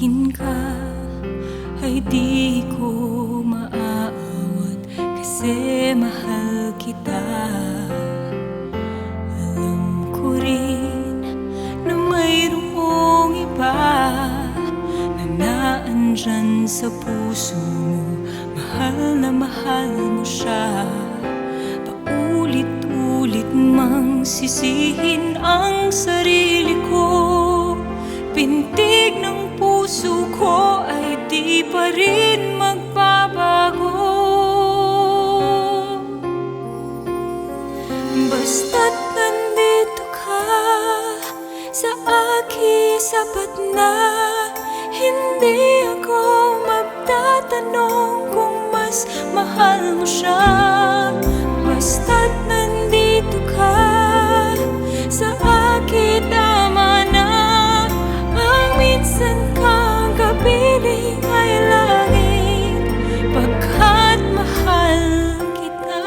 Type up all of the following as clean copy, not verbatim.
Sabihin ka ay di ko maaawat, kasi mahal kita. Alam ko rin na mayroong iba na naandyan sa puso mo. Mahal na mahal mo siya. Paulit-ulit mang sisihin ang sarili ko. Pintig ng puso ko ay di pa rin magbabago. Basta't nandito ka sa akin, sapat na. Hindi ako magtatanong kung mas mahal mo siya. Basta't nandito ka sa akin, tama na. Ang minsan kang kapiling ay langit, pagkat mahal kita.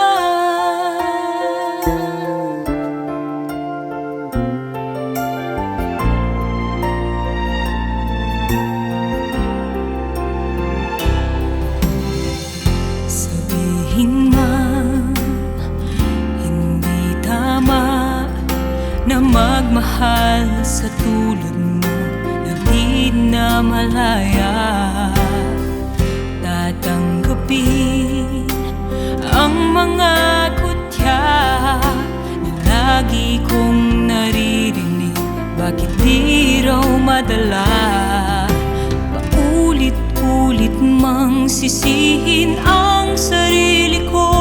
Sabihin man hindi tama na magmahal sa tulad mo, na di na malaya. Tatanggapin ang mga kutya na lagi kong naririnig. Bakit di raw madala? Paulit-ulit mang sisihin ang sarili ko.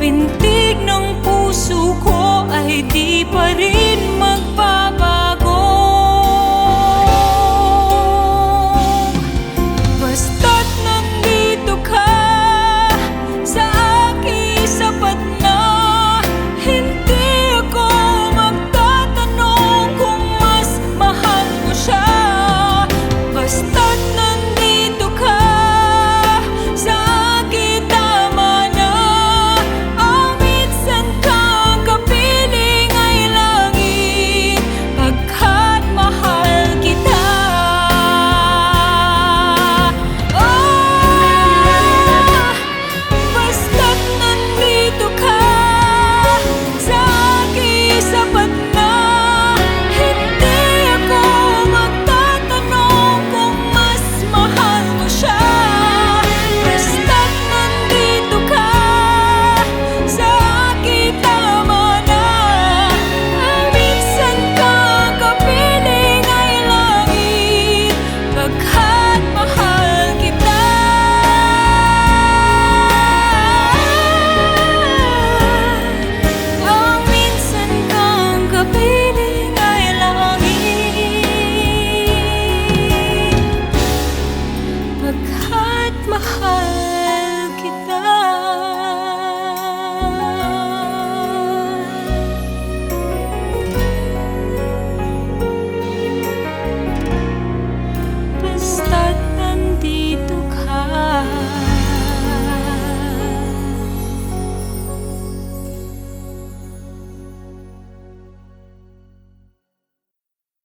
Pintig ng puso ko ay di pa rin